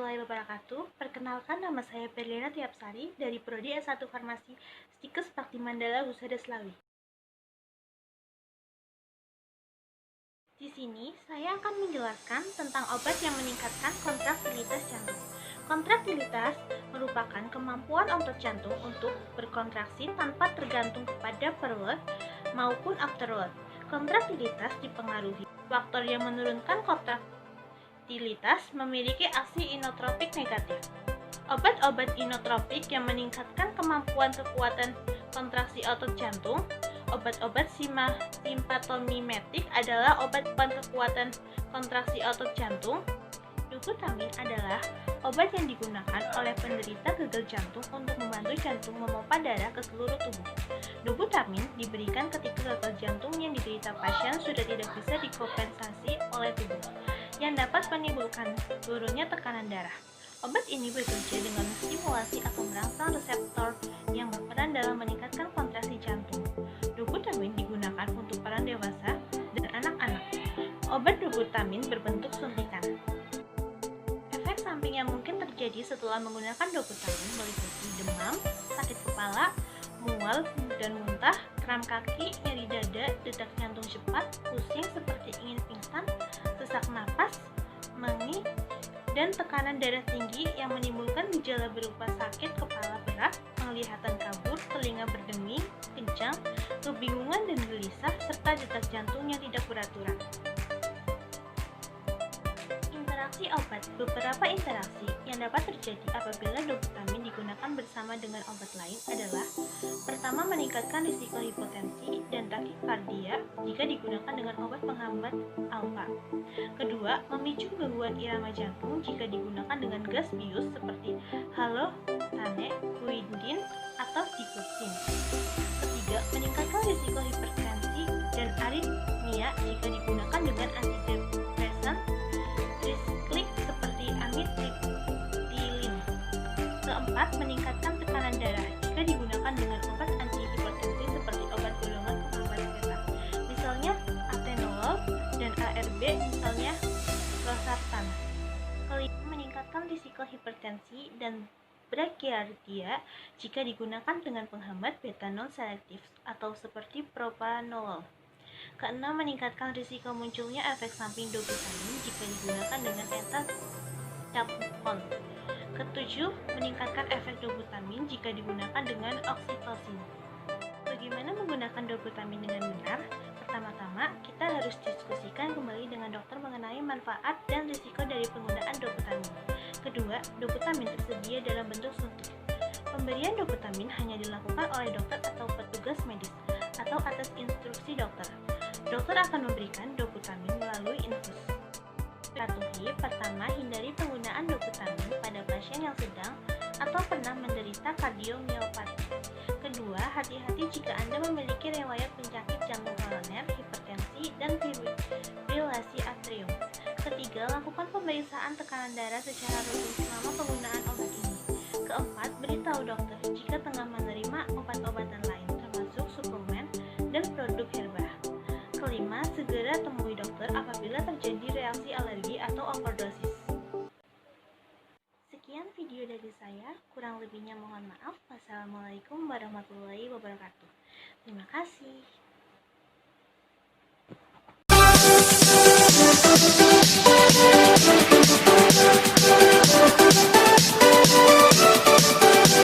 warahmatullahi wabarakatuh. Perkenalkan, nama saya Berliana Tiapsari dari Prodi S1 Farmasi Stikes Bakti Mandala Husada Slawi. Di sini saya akan menjelaskan tentang obat yang meningkatkan kontraktilitas jantung. Kontraktilitas merupakan kemampuan otot jantung untuk berkontraksi tanpa tergantung kepada preload maupun afterload. Kontraktilitas dipengaruhi faktor yang menurunkan kontraktilitas memiliki aksi inotropik negatif. Obat-obat inotropik yang meningkatkan kekuatan kontraksi otot jantung. Obat-obat simpatomimetik adalah obat kekuatan kontraksi otot jantung. Doputamin adalah obat yang digunakan oleh penderita gagal jantung untuk membantu jantung memompa darah ke seluruh tubuh. Doputamin diberikan ketika gagal jantung yang diderita pasien sudah tidak bisa dikompensasi oleh tubuh, yang dapat menimbulkan turunnya tekanan darah. Obat ini bekerja dengan stimulasi atau merangsang reseptor yang berperan dalam meningkatkan kontraksi jantung. Doputamin digunakan untuk para dewasa dan anak-anak. Obat doputamin berbentuk suntikan. Efek samping yang mungkin terjadi setelah menggunakan doputamin meliputi demam, sakit kepala, mual dan muntah, kram kaki, nyeri dada, detak jantung cepat, pusing seperti ingin pingsan, sesak napas, mengih, dan tekanan darah tinggi yang menimbulkan gejala berupa sakit kepala berat, penglihatan kabur, telinga berdenging, kencang, kebingungan dan gelisah, serta detak jantung yang tidak beraturan. Interaksi obat. Beberapa interaksi yang dapat terjadi apabila doputamin digunakan bersama dengan obat lain adalah: pertama, meningkatkan risiko hipotensi dan takikardia jika digunakan dengan obat penghambat alfa. Kedua, memicu gangguan irama jantung jika digunakan dengan gas bius seperti halotane, quinidin, atau digoxin. Ketiga, meningkatkan risiko hipertensi dan aritmia jika digunakan dengan antidepresan trisiklik seperti amitriptilin. Keempat, meningkatkan tekanan darah jika digunakan dengan obat antihipertensi seperti obat golongan penghambat beta, misalnya atenolol, dan ARB, misalnya losartan. Kelima, meningkatkan risiko hipertensi dan bradykardia jika digunakan dengan penghambat beta non-selektif atau seperti propranolol. Keenam, meningkatkan risiko munculnya efek samping doputamin jika digunakan dengan etadaptone. Ketujuh, meningkatkan efek doputamin jika digunakan dengan oksitosin. Bagaimana menggunakan doputamin dengan benar? Pertama-tama, kita harus diskusikan kembali dengan dokter mengenai manfaat dan risiko dari penggunaan doputamin. Kedua, doputamin tersedia dalam bentuk suntik. Pemberian doputamin hanya dilakukan oleh dokter atau petugas medis atau atas instruksi dokter. Dokter akan memberikan doputamin melalui infus. Patuhi: pertama, hindari penggunaan doputamin pada pasien yang sedang atau pernah menderita kardiomiopati. Kedua, hati-hati jika Anda memiliki riwayat penyakit jantung koroner, hipertensi, dan fibrilasi atrium. Ketiga, lakukan pemeriksaan tekanan darah secara rutin selama penggunaan obat ini. Keempat, beritahu dokter jika tengah menerima obat-obatan lain, termasuk suplemen dan produk herba. Kelima, segera temui dokter apabila terjadi reaksi alergi atau overdosis. Sekian video dari saya, kurang lebihnya mohon maaf. Wassalamualaikum warahmatullahi wabarakatuh. Terima kasih.